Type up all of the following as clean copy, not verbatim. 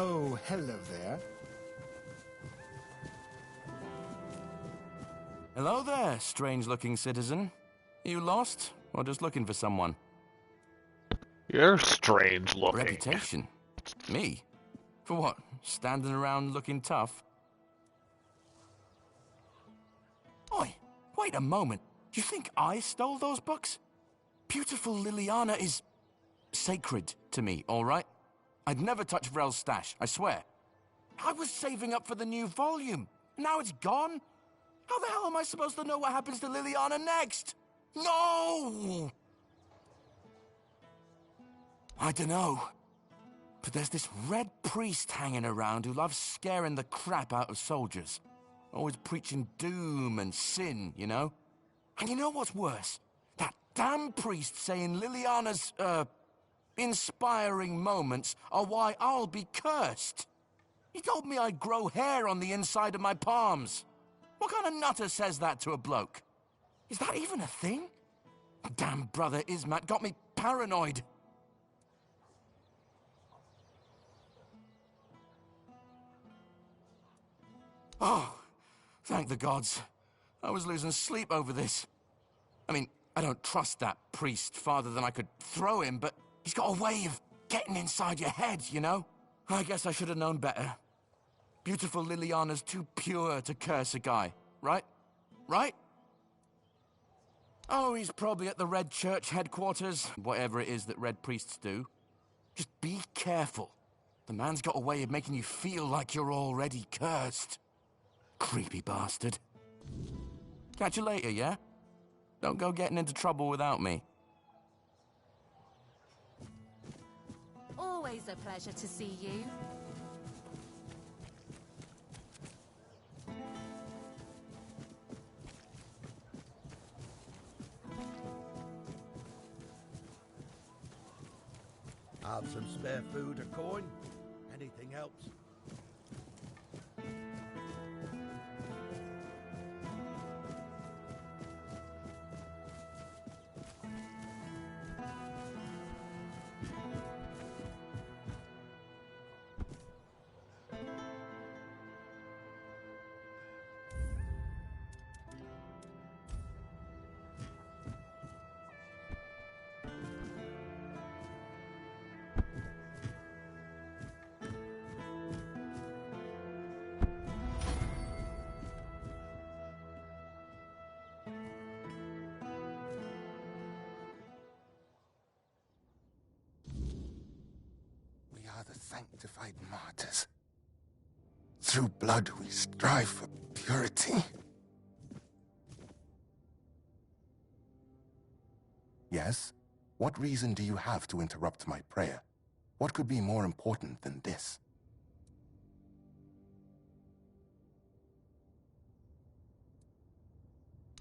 Oh, hello there. Hello there, strange-looking citizen. You lost, or just looking for someone? You're strange looking. Reputation? Me? For what? Standing around looking tough? Oi, wait a moment. You think I stole those books? Beautiful Liliana is sacred to me, all right? I'd never touch Vrel's stash, I swear. I was saving up for the new volume. Now it's gone? How the hell am I supposed to know what happens to Liliana next? No! I dunno. But there's this red priest hanging around who loves scaring the crap out of soldiers. Always preaching doom and sin, you know? And you know what's worse? That damn priest saying Liliana's, inspiring moments are why I'll be cursed. He told me I'd grow hair on the inside of my palms. What kind of nutter says that to a bloke? Is that even a thing? Damn brother Ismat got me paranoid. Oh, thank the gods. I was losing sleep over this. I mean, I don't trust that priest farther than I could throw him, but he's got a way of getting inside your head, you know? I guess I should have known better. Beautiful Liliana's too pure to curse a guy, right? Right? Oh, he's probably at the Red Church headquarters, whatever it is that Red Priests do. Just be careful. The man's got a way of making you feel like you're already cursed. Creepy bastard. Catch you later, yeah? Don't go getting into trouble without me. Always a pleasure to see you. Have some spare food or coin? Anything helps. The sanctified martyrs. Through blood we strive for purity. Yes? What reason do you have to interrupt my prayer? What could be more important than this?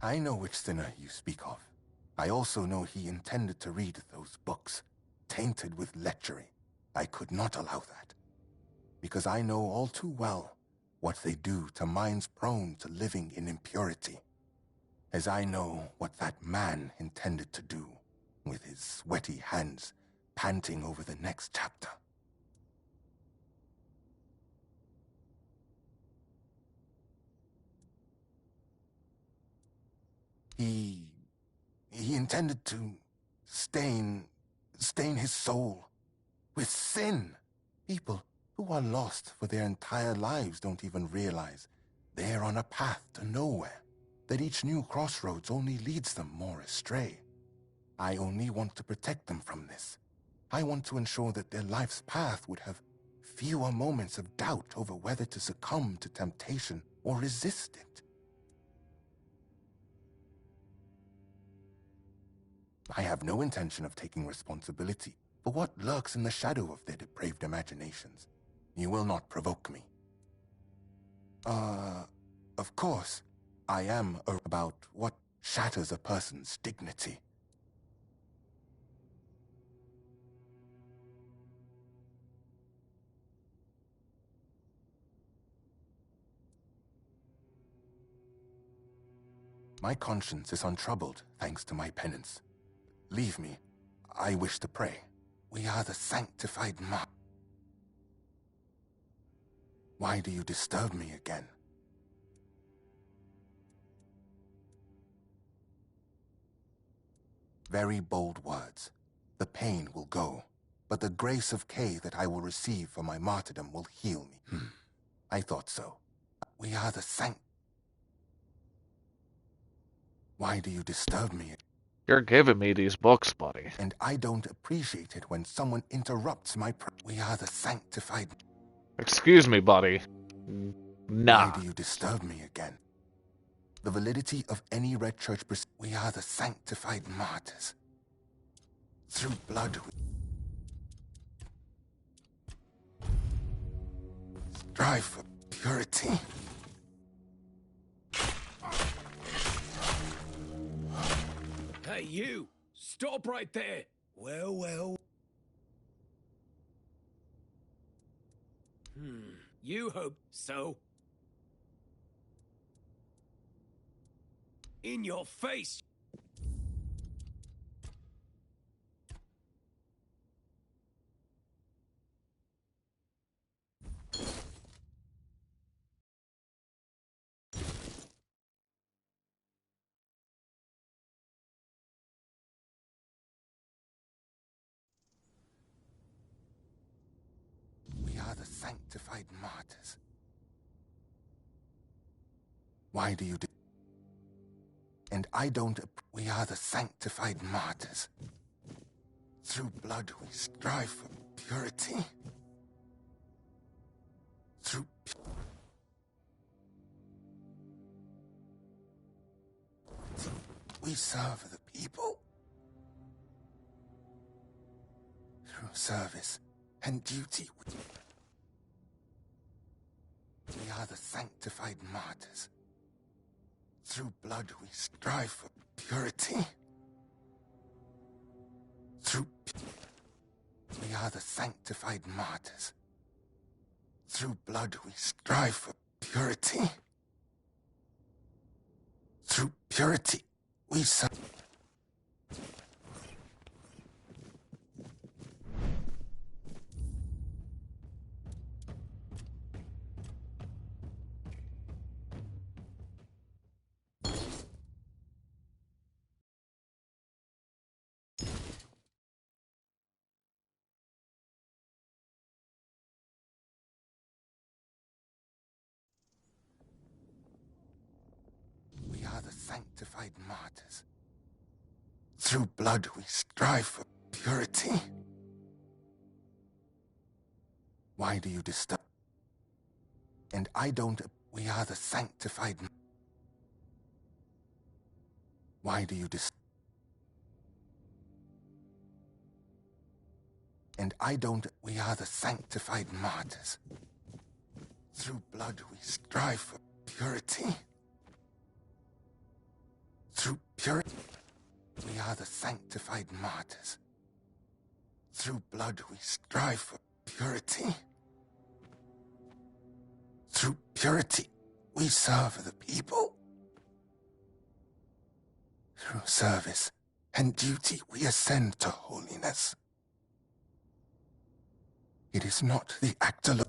I know which sinner you speak of. I also know he intended to read those books, tainted with lechery. I could not allow that, because I know all too well what they do to minds prone to living in impurity, as I know what that man intended to do with his sweaty hands panting over the next chapter. He intended to stain his soul with sin. People who are lost for their entire lives don't even realize they're on a path to nowhere, that each new crossroads only leads them more astray. I only want to protect them from this. I want to ensure that their life's path would have fewer moments of doubt over whether to succumb to temptation or resist it. I have no intention of taking responsibility for what lurks in the shadow of their depraved imaginations. You will not provoke me. Of course, I am about what shatters a person's dignity. My conscience is untroubled thanks to my penance. Leave me. I wish to pray. We are the sanctified Why do you disturb me again? Very bold words. The pain will go, but the grace of Kay that I will receive for my martyrdom will heal me. I thought so. We are the sanct... Why do you disturb me? You're giving me these books, buddy. And I don't appreciate it when someone interrupts my We are the sanctified... Excuse me, buddy. Nah. Why do you disturb me again? The validity of any Red Church... We are the sanctified martyrs. Through blood we... strive for purity. Hey, you! Stop right there! Well, well... You hope so. In your face! We are the sanctified martyrs. Why do you do... And I don't... We are the sanctified martyrs. Through blood we strive for purity. Through... We serve the people. Through service and duty. We are the sanctified martyrs. Through blood we strive for purity. Through... We are the sanctified martyrs. Through blood we strive for purity. Through purity we serve... We are the sanctified martyrs. Through blood we strive for purity. Why do you disturb? And I don't... We are the sanctified... Why do you disturb? And I don't... We are the sanctified martyrs. Through blood we strive for purity. Through purity... We are the sanctified martyrs. Through blood we strive for purity. Through purity we serve the people. Through service and duty we ascend to holiness. It is not the act alone.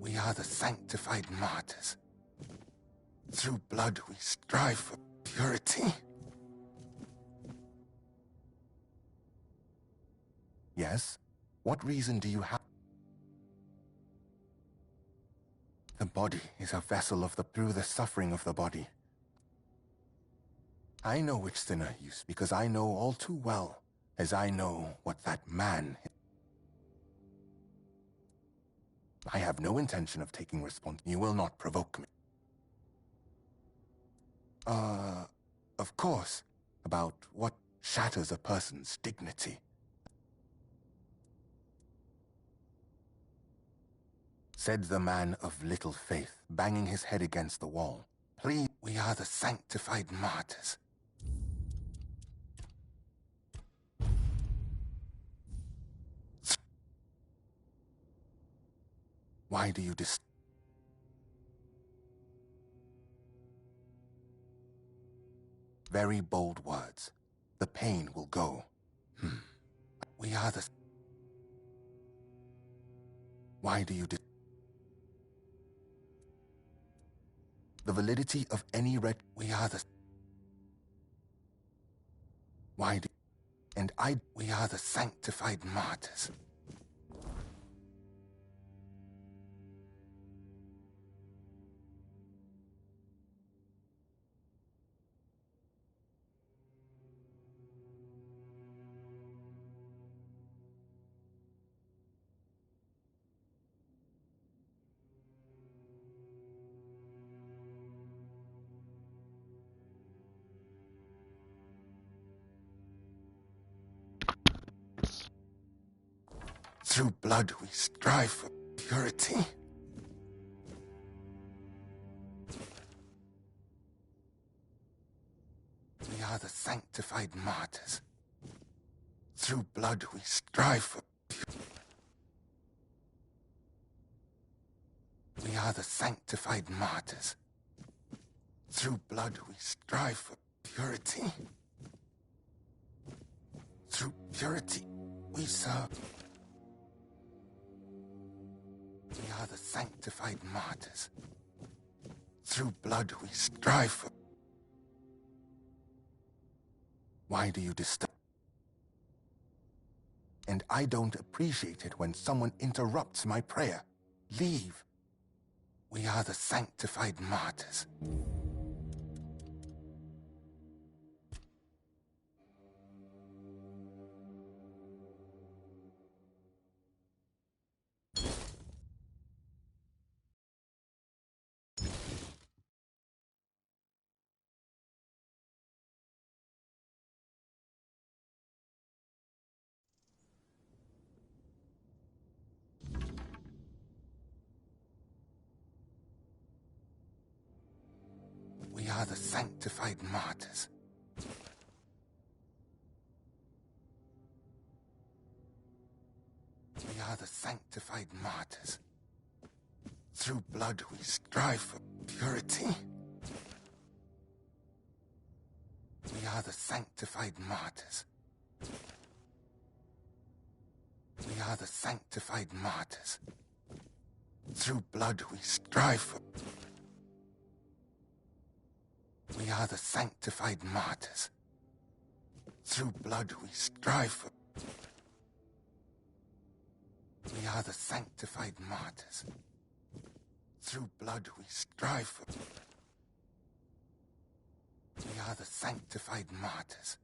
We are the sanctified martyrs. Through blood we strive for purity. Yes? What reason do you have? The body is a vessel of through the suffering of the body. I know which sinner you speak because I know all too well, as I know what that man is. I have no intention of taking responsibility. You will not provoke me. Of course. About what shatters a person's dignity. said the man of little faith, banging his head against the wall. Please, we are the sanctified martyrs. Why do you Very bold words. The pain will go. We are the... Why do you The validity of any We are the... Why do... And We are the sanctified martyrs. Through blood we strive for purity. We are the sanctified martyrs. Through blood we strive for purity. We are the sanctified martyrs. Through blood we strive for purity. Through purity we serve. We are the sanctified martyrs. Through blood we strive for... Why do you disturb? And I don't appreciate it when someone interrupts my prayer. Leave. We are the sanctified martyrs. We are the sanctified martyrs. We are the sanctified martyrs. Through blood we strive for purity. We are the sanctified martyrs. We are the sanctified martyrs. Through blood we strive for... We are the sanctified martyrs. Through blood we strive for... We are the sanctified martyrs. Through blood we strive for... We are the sanctified martyrs.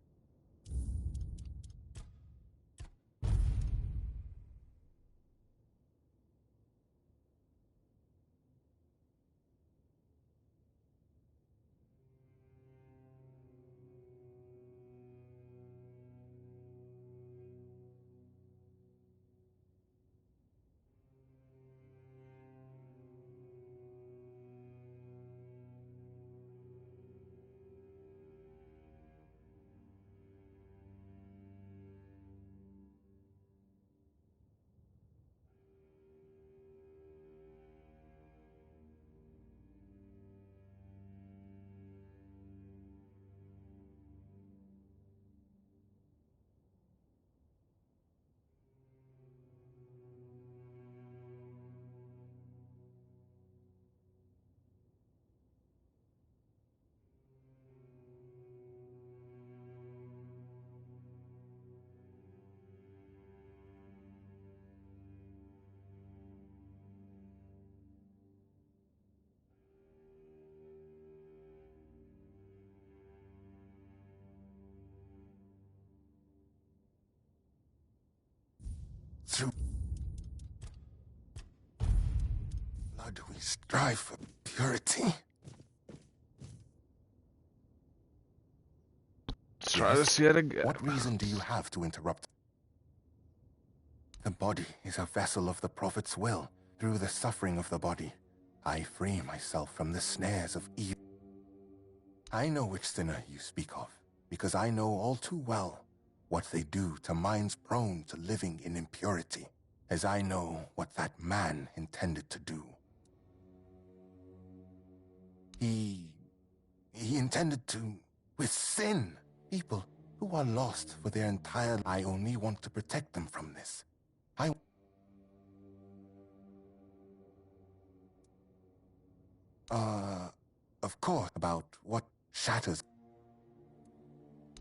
Through blood we strive for purity. Let's try this yet again. What reason do you have to interrupt? The body is a vessel of the Prophet's will. Through the suffering of the body, I free myself from the snares of evil. I know which sinner you speak of, because I know all too well what they do to minds prone to living in impurity, as I know what that man intended to do. He intended to, with sin, people who are lost for their entire life. I only want to protect them from this. Of course, about what shatters.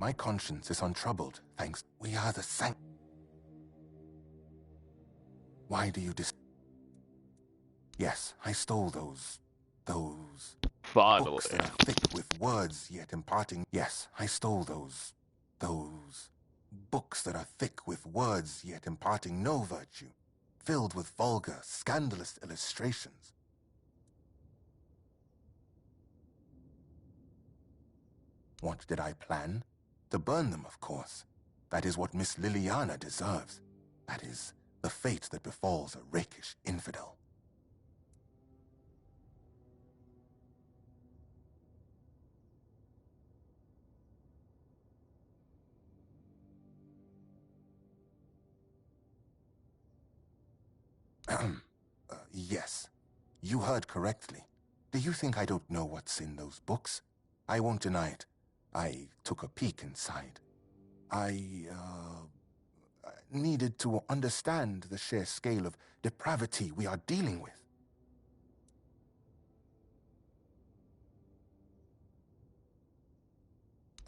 My conscience is untroubled, thanks. We are the sanct. Why do you Yes, I stole those Finally. books that are thick with words yet imparting. Yes, I stole those books that are thick with words yet imparting no virtue, filled with vulgar, scandalous illustrations. What did I plan? To burn them, of course. That is what Miss Liliana deserves. That is the fate that befalls a rakish infidel. Yes. You heard correctly. Do you think I don't know what's in those books? I won't deny it. I took a peek inside. I needed to understand the sheer scale of depravity we are dealing with.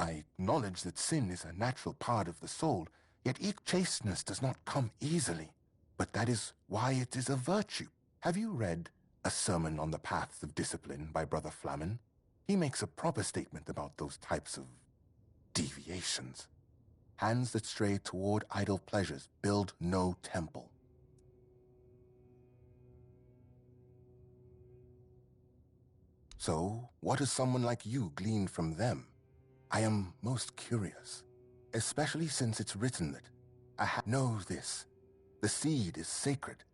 I acknowledge that sin is a natural part of the soul, yet each chasteness does not come easily. But that is why it is a virtue. Have you read A Sermon on the Paths of Discipline by Brother Flamen? He makes a proper statement about those types of deviations. Hands that stray toward idle pleasures build no temple. So, what does someone like you glean from them? I am most curious, especially since it's written that know this. The seed is sacred,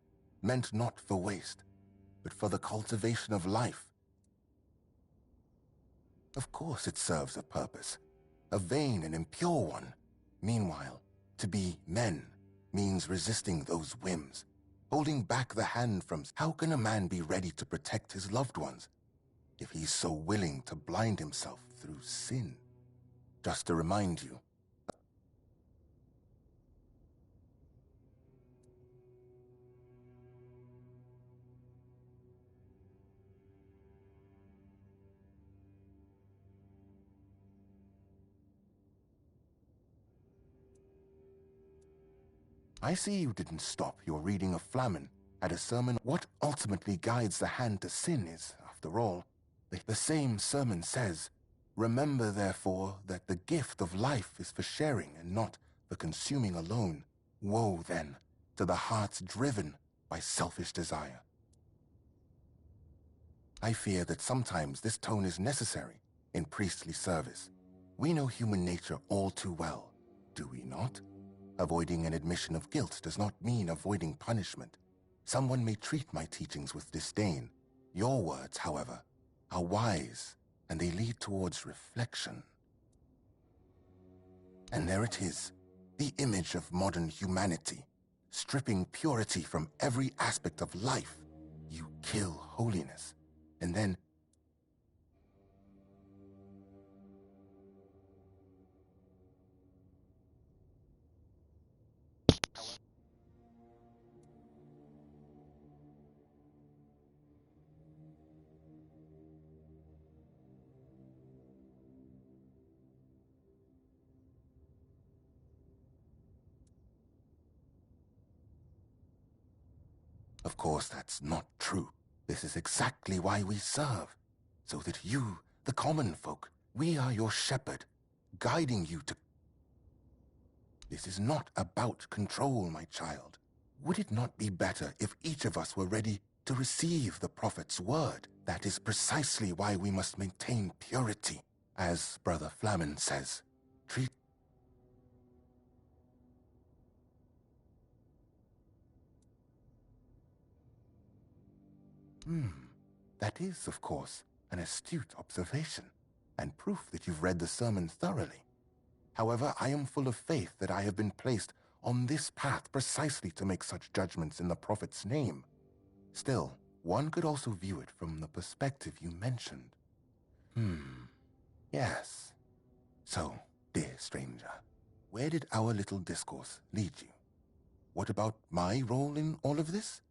meant not for waste, but for the cultivation of life. Of course it serves a purpose, a vain and impure one. Meanwhile, to be men means resisting those whims, holding back the hand from. How can a man be ready to protect his loved ones if he's so willing to blind himself through sin? Just to remind you, I see you didn't stop your reading of Flamen at a sermon. What ultimately guides the hand to sin is, after all, the same sermon says, "Remember, therefore, that the gift of life is for sharing and not for consuming alone. Woe, then, to the hearts driven by selfish desire." I fear that sometimes this tone is necessary in priestly service. We know human nature all too well, do we not? Avoiding an admission of guilt does not mean avoiding punishment. Someone may treat my teachings with disdain. Your words, however, are wise, and they lead towards reflection. And there it is, the image of modern humanity, stripping purity from every aspect of life. You kill holiness, and then of course, that's not true. This is exactly why we serve, so that you, the common folk, we are your shepherd, guiding you to... This is not about control, my child. Would it not be better if each of us were ready to receive the prophet's word? That is precisely why we must maintain purity. As Brother Flamen says, treat... That is, of course, an astute observation, and proof that you've read the sermon thoroughly. However, I am full of faith that I have been placed on this path precisely to make such judgments in the Prophet's name. Still, one could also view it from the perspective you mentioned. Yes. So, dear stranger, where did our little discourse lead you? What about my role in all of this?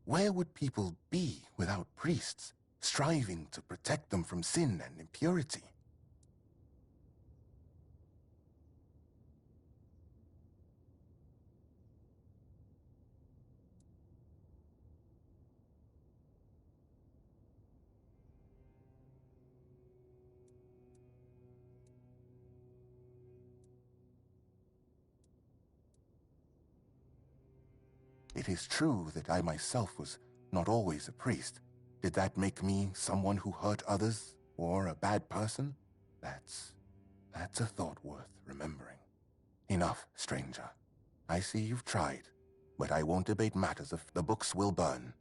Where would people be without priests, striving to protect them from sin and impurity? It is true that I myself was not always a priest. Did that make me someone who hurt others, or a bad person? That's a thought worth remembering. Enough, stranger. I see you've tried, but I won't debate matters if the books will burn.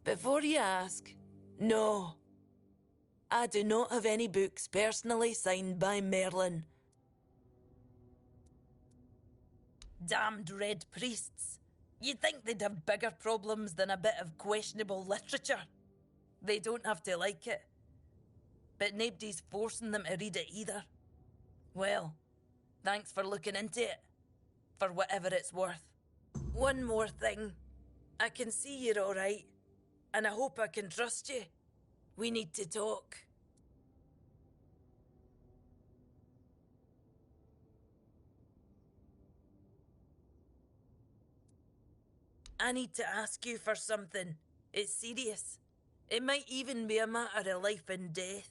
Before you ask, no. I do not have any books personally signed by Merlin. Damned red priests. You'd think they'd have bigger problems than a bit of questionable literature. They don't have to like it. But nobody's forcing them to read it either. Well, thanks for looking into it. For whatever it's worth. One more thing. I can see you're alright. And I hope I can trust you. We need to talk. I need to ask you for something. It's serious. It might even be a matter of life and death.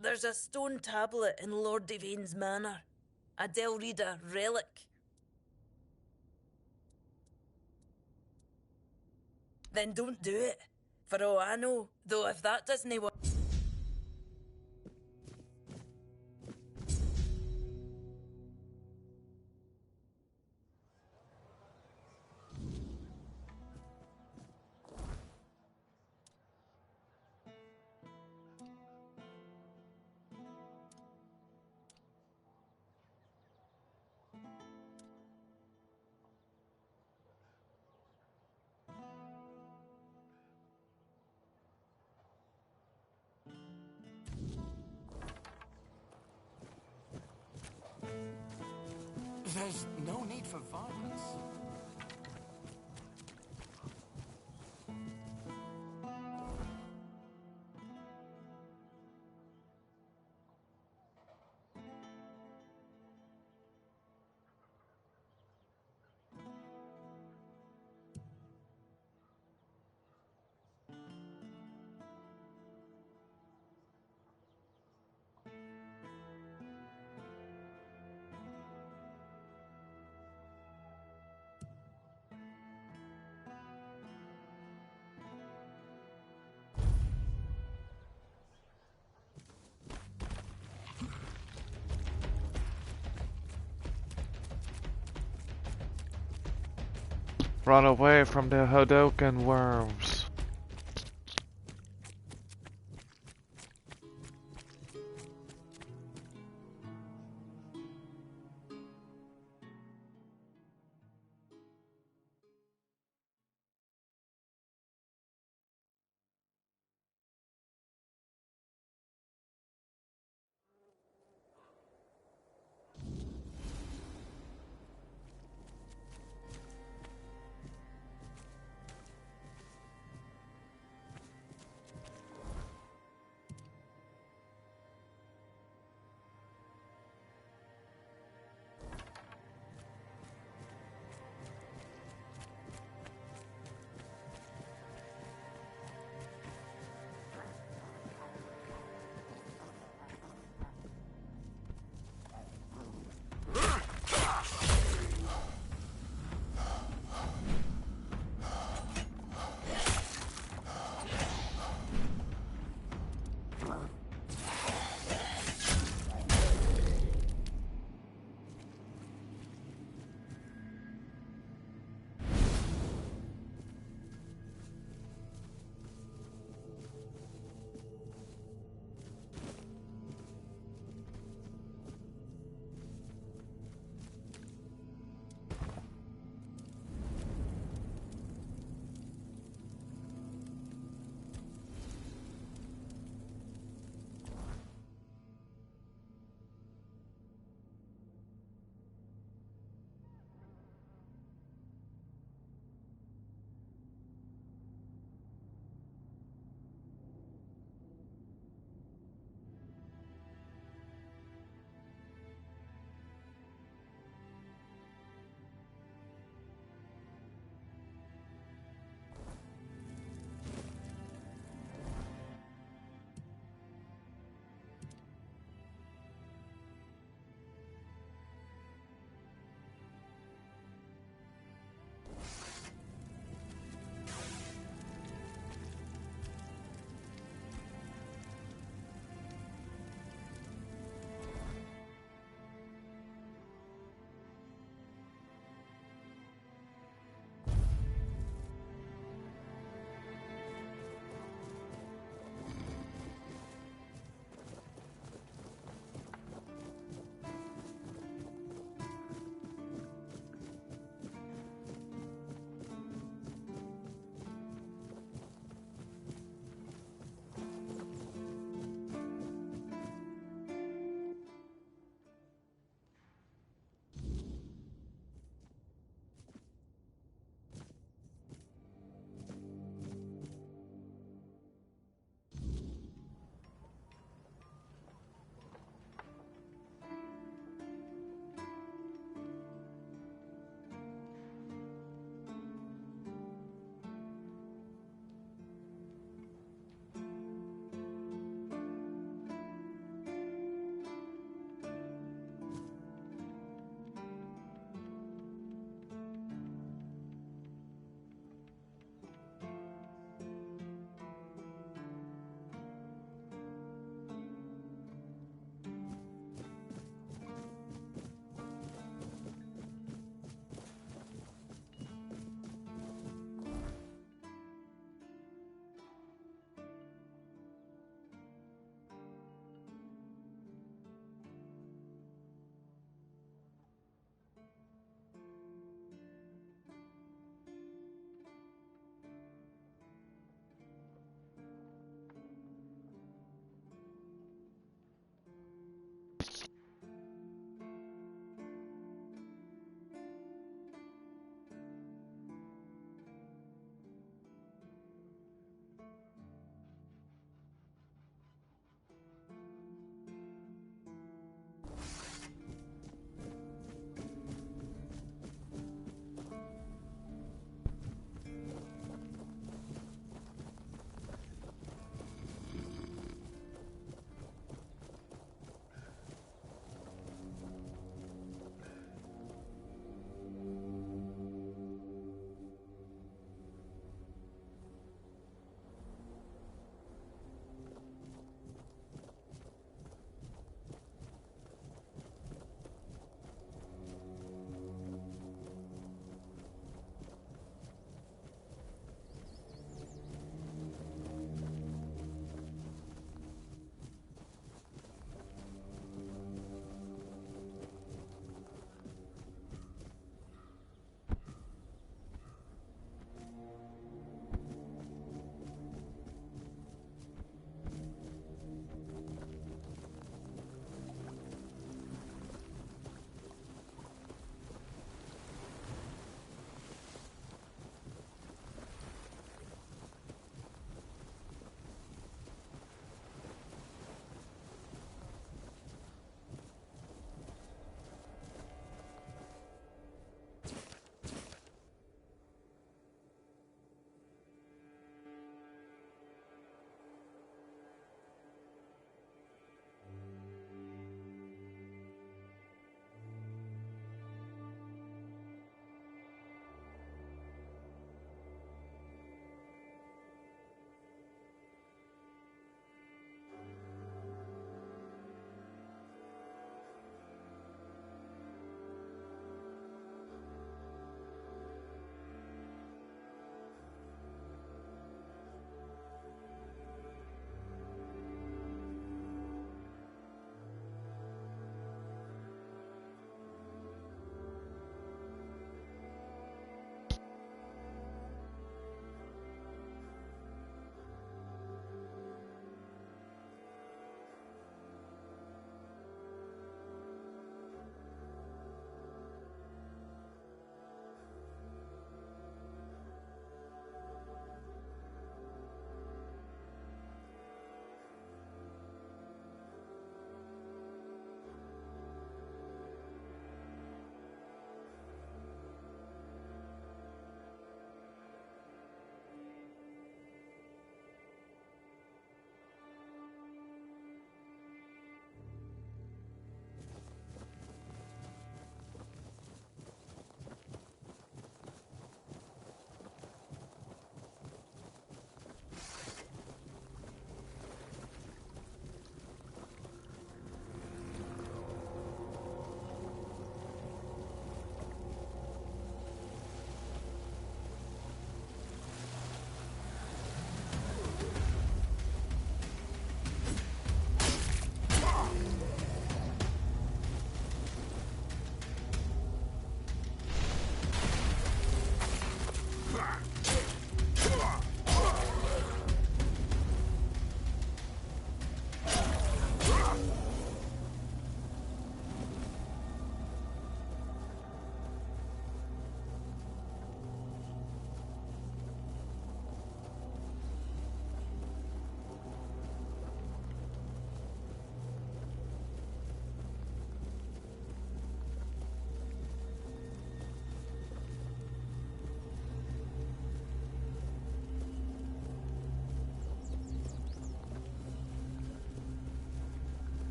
There's a stone tablet in Lord Devane's manor. A Delrida relic. Then don't do it. For all I know, though if that doesn't work... There's no need for violence. Run away from the Hodokan worms.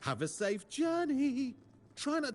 Have a safe journey. Try not...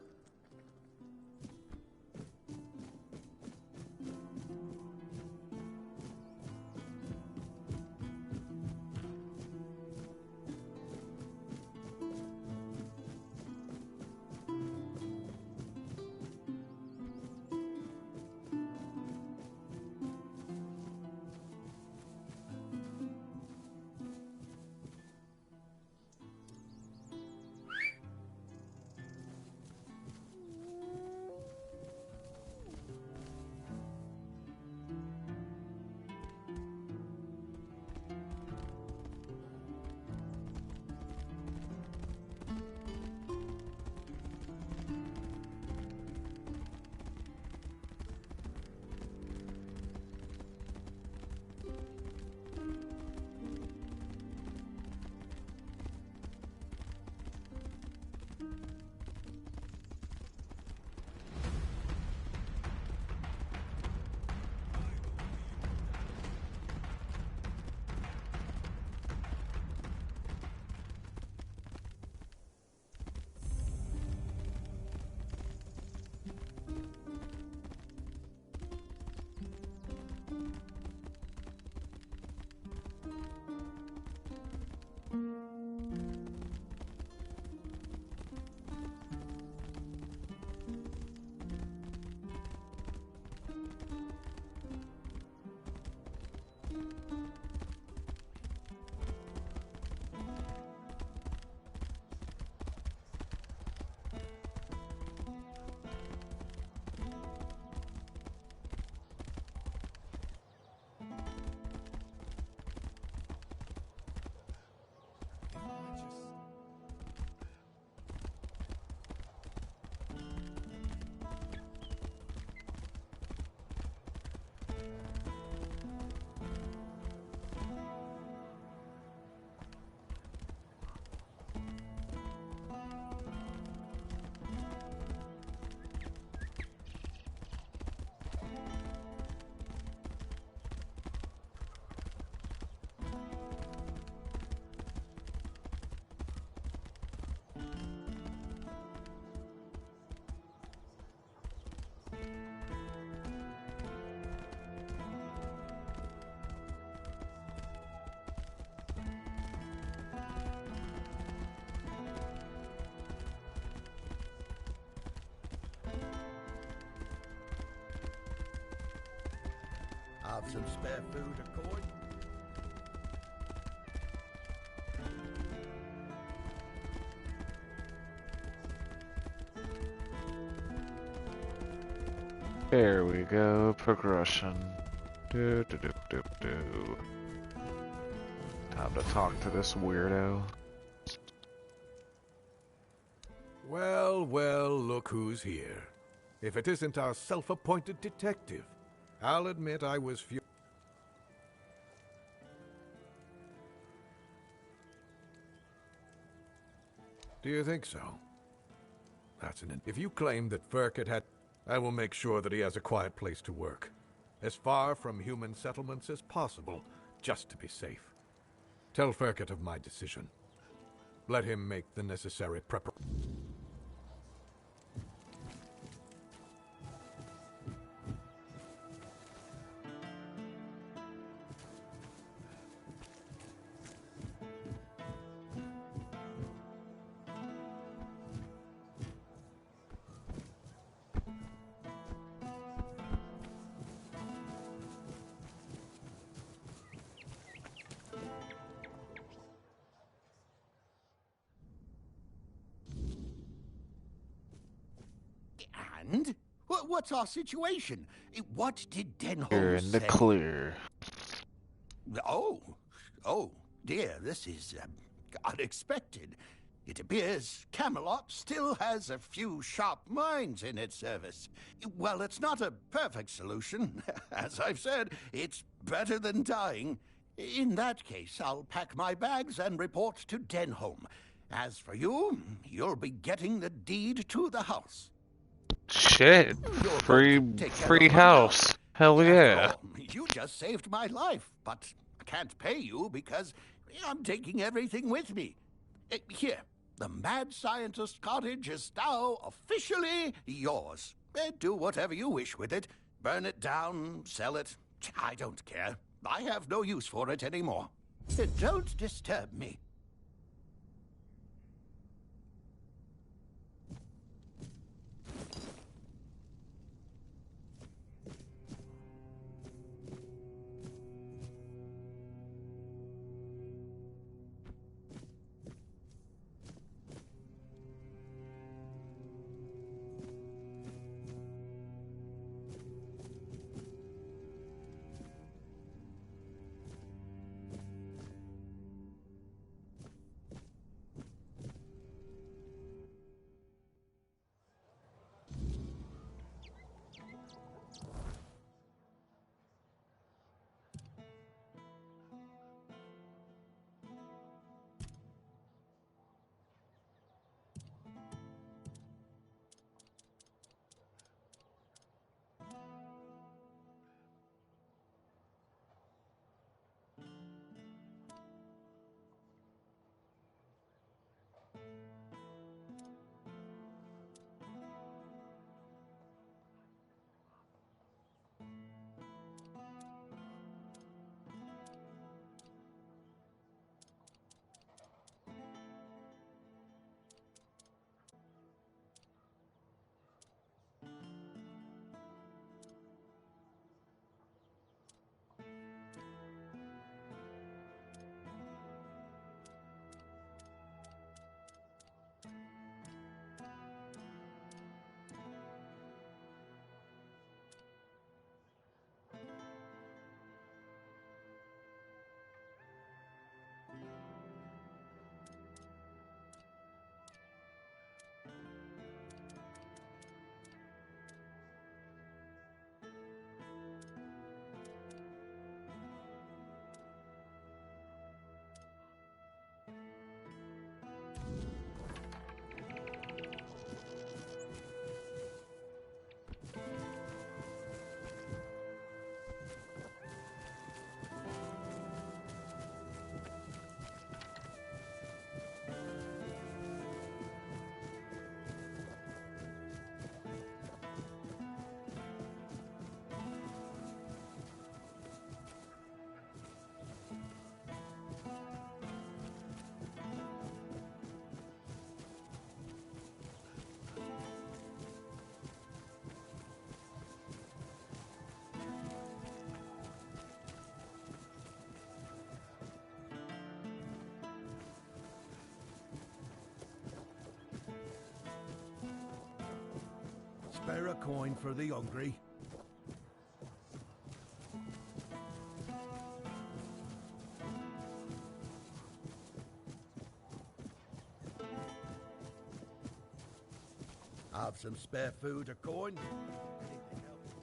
Have some spare food or coin? There we go, progression. Do do do do do. Time to talk to this weirdo. Well, well, look who's here. If it isn't our self-appointed detective. I'll admit I was Do you think so? That's an... If you claim that Furkett had... I will make sure that he has a quiet place to work. As far from human settlements as possible, just to be safe. Tell Furkett of my decision. Let him make the necessary preparations. And? What's our situation? What did Denholm You're in the say? clear. Oh dear, this is unexpected. It appears Camelot still has a few sharp minds in its service. Well, it's not a perfect solution. As I've said, it's better than dying. In that case, I'll pack my bags and report to Denholm. As for you, you'll be getting the deed to the house. Shit. You're Free going to take care free of my house. Hell yeah. After all, you just saved my life, but I can't pay you because I'm taking everything with me. Here, The mad scientist cottage is now officially yours. Do whatever you wish with it. Burn it down, sell it. I don't care. I have no use for it anymore. Don't disturb me. Spare a coin for the hungry. Have some spare food, a coin. Anything else?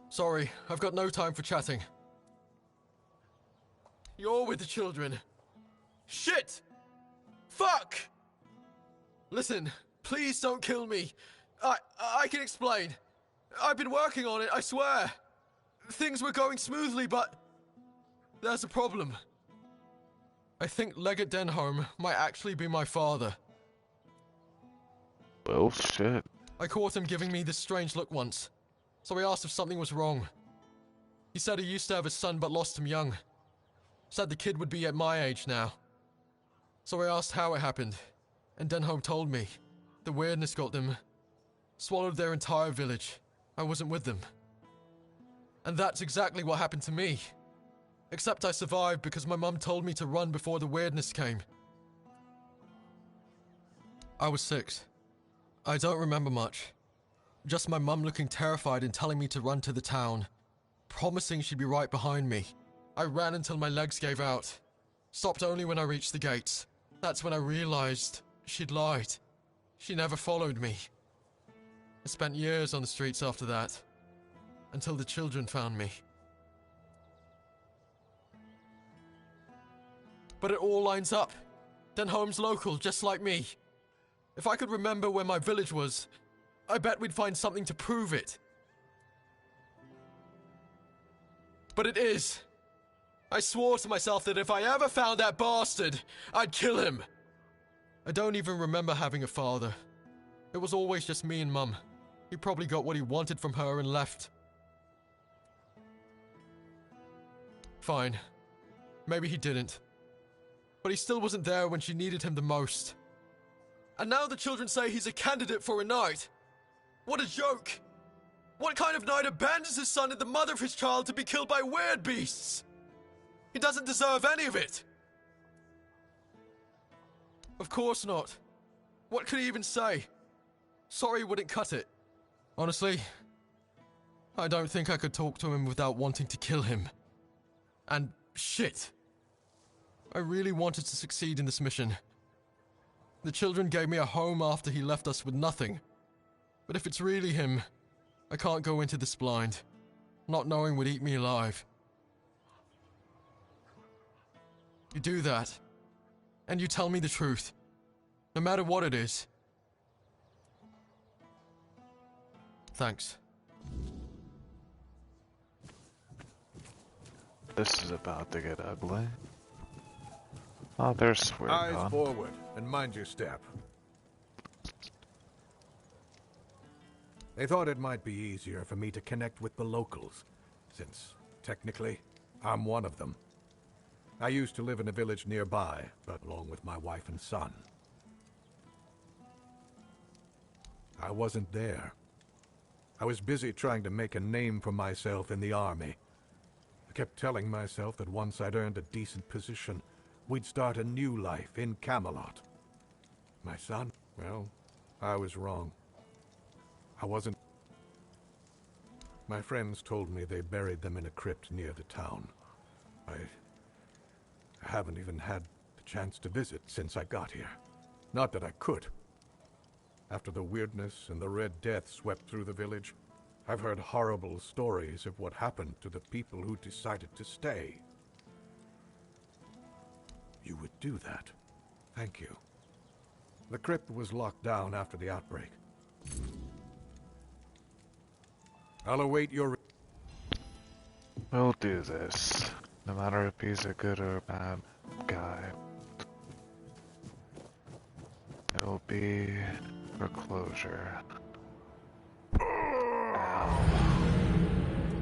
Sorry, I've got no time for chatting. You're with the children. Shit! Fuck! Listen, please don't kill me. I can explain. I've been working on it, I swear. Things were going smoothly, but there's a problem. I think Legate Denholm might actually be my father. Well, shit. I caught him giving me this strange look once, so I asked if something was wrong. He said he used to have a son but lost him young. Said the kid would be at my age now. So I asked how it happened, and Denholm told me. The weirdness got them. Swallowed their entire village. I wasn't with them. And that's exactly what happened to me. Except I survived because my mum told me to run before the weirdness came. I was 6. I don't remember much. Just my mum looking terrified and telling me to run to the town, promising she'd be right behind me. I ran until my legs gave out. Stopped only when I reached the gates. That's when I realized she'd lied. She never followed me. I spent years on the streets after that, until the children found me. But it all lines up. Denholm's local, just like me. If I could remember where my village was, I bet we'd find something to prove it. but it is. I swore to myself that if I ever found that bastard, I'd kill him. I don't even remember having a father. It was always just me and Mum. He probably got what he wanted from her and left. Fine. Maybe he didn't. But he still wasn't there when she needed him the most. And now the children say he's a candidate for a knight. What a joke! What kind of knight abandons his son and the mother of his child to be killed by weird beasts? He doesn't deserve any of it. Of course not. What could he even say? Sorry wouldn't cut it. Honestly, I don't think I could talk to him without wanting to kill him. And shit. I really wanted to succeed in this mission. The children gave me a home after he left us with nothing. But if it's really him, I can't go into this blind. Not knowing would eat me alive. You do that, and you tell me the truth, no matter what it is. Thanks. This is about to get ugly. Oh, there's Swear Eyes Gone. forward, and mind your step. They thought it might be easier for me to connect with the locals, since, technically, I'm one of them. I used to live in a village nearby, but along with my wife and son. I wasn't there. I was busy trying to make a name for myself in the army. I kept telling myself that once I'd earned a decent position, we'd start a new life in Camelot. My son? Well, I was wrong. I wasn't... My friends told me they buried them in a crypt near the town. I haven't even had the chance to visit since I got here. Not that I could. After the weirdness and the Red Death swept through the village, I've heard horrible stories of what happened to the people who decided to stay. You would do that. Thank you. The crypt was locked down after the outbreak. I'll await your... We'll do this, no matter if he's a good or bad guy. It'll be for closure. Ow.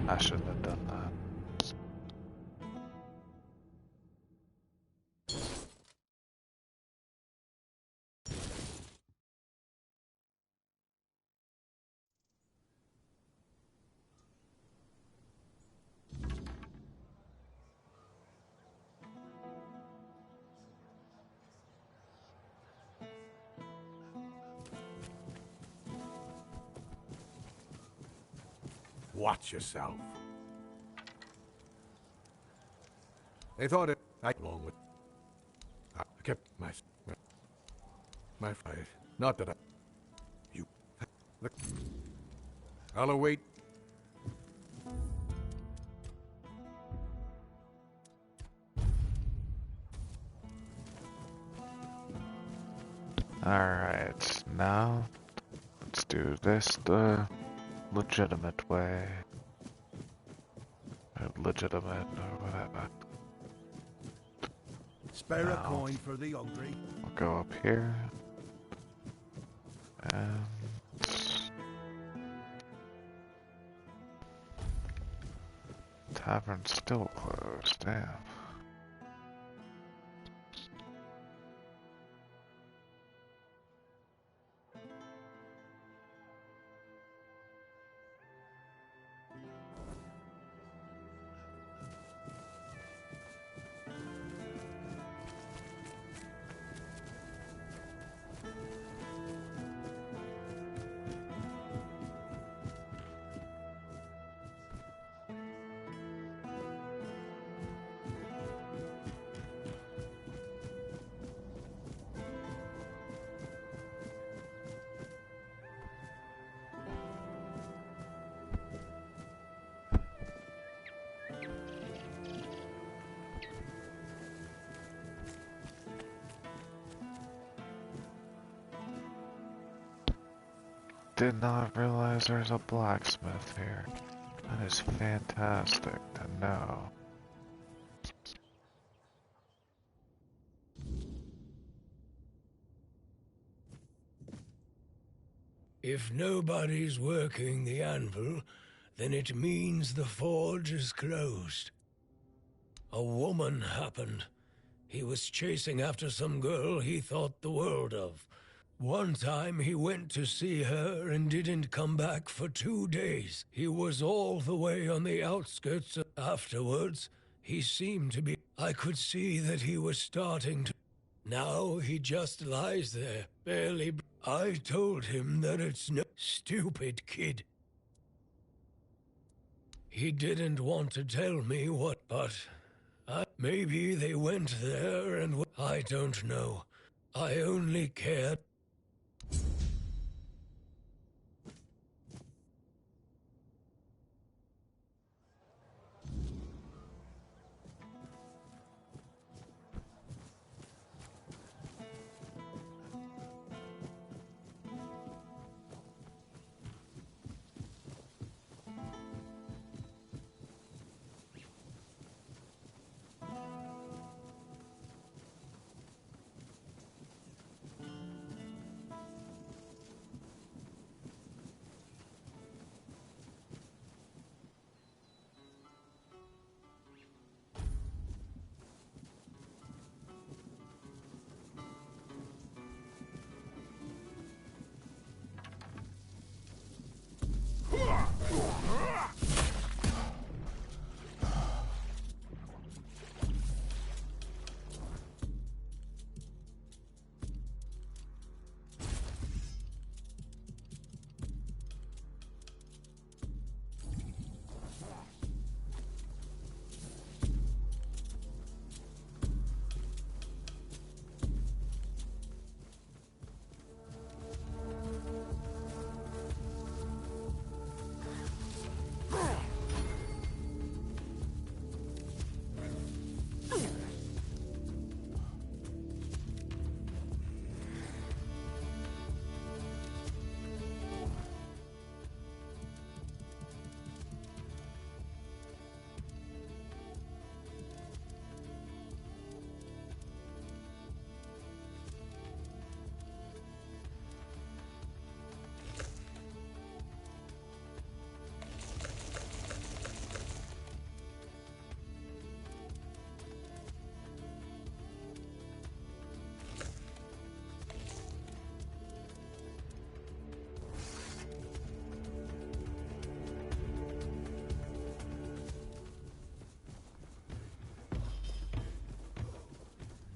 I shouldn't have done that. Watch yourself. They thought it... along with... I kept my fight. Not that I... You... Look... I'll await... Alright, now let's do this the legitimate way. Or legitimate or whatever. Spare a Now, coin for the hungry. we'll go up here. And tavern's still closed, damn. Did not realize there's a blacksmith here. That is fantastic to know. If nobody's working the anvil, then it means the forge is closed. A woman happened. He was chasing after some girl he thought the world of. One time he went to see her and didn't come back for 2 days. He was all the way on the outskirts. Afterwards, he seemed to be... I could see that he was starting to... Now he just lies there, barely... I told him that it's no... Stupid kid. He didn't want to tell me what, but... maybe they went there and... I don't know. I only cared...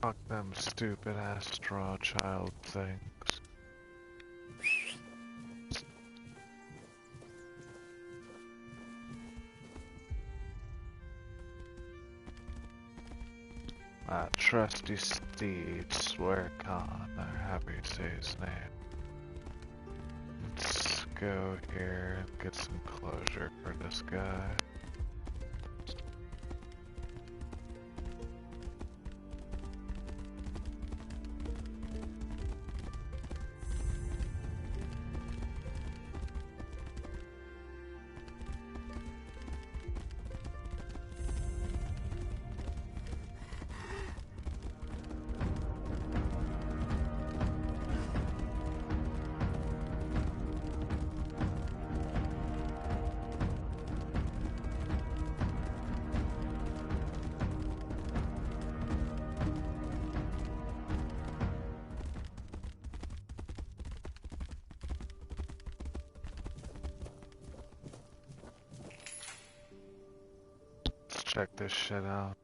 Fuck them stupid ass straw child things. My trusty steed, swear Khan, or happy to say his name. Let's go here and get some closure for this guy. Check this shit out.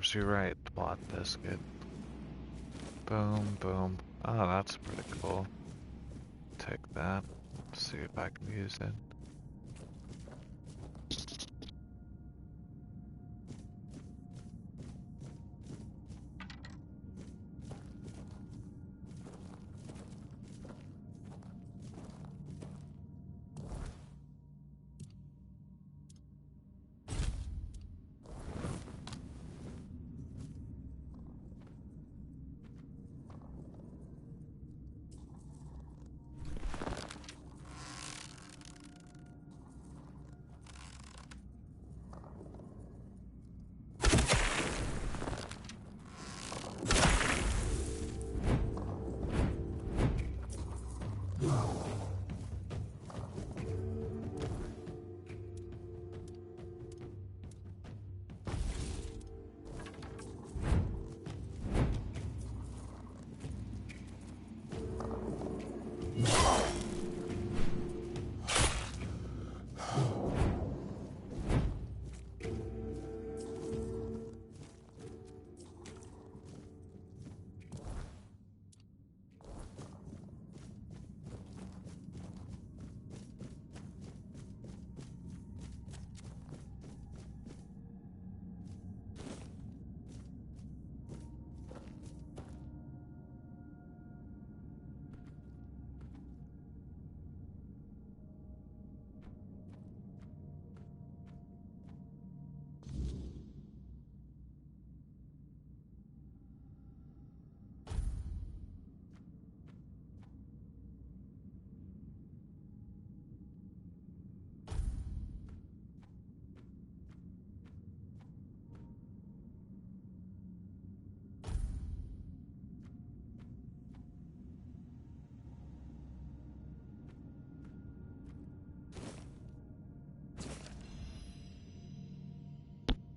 Serves you right, plot biscuit. Boom, boom. Oh, that's pretty cool. Take that. See if I can use it.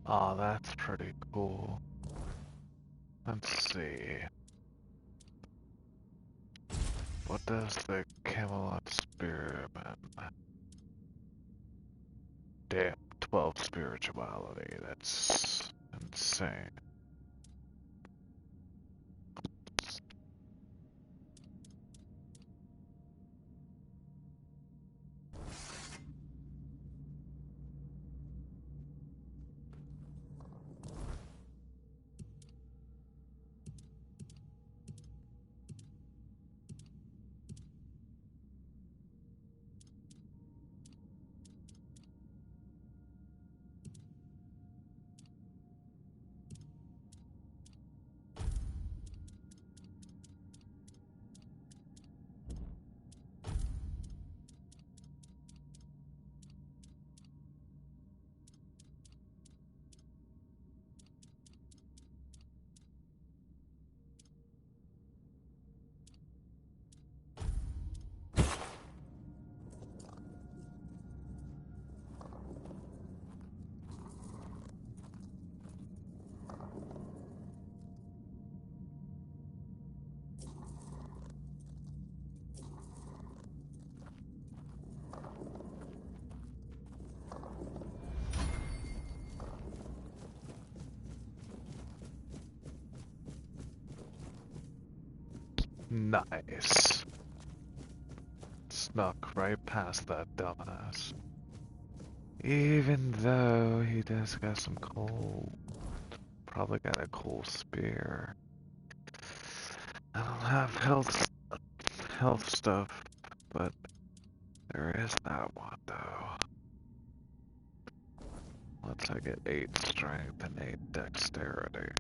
Oh, that's pretty cool. Let's see. What does the Camelot Spearman? Damn, 12 spirituality. That's insane. Nice. Snuck right past that dumbass. Even though he does got some cool, probably got a cool spear. I don't have health stuff, but there is that one though. Let's I get 8 strength and 8 dexterity.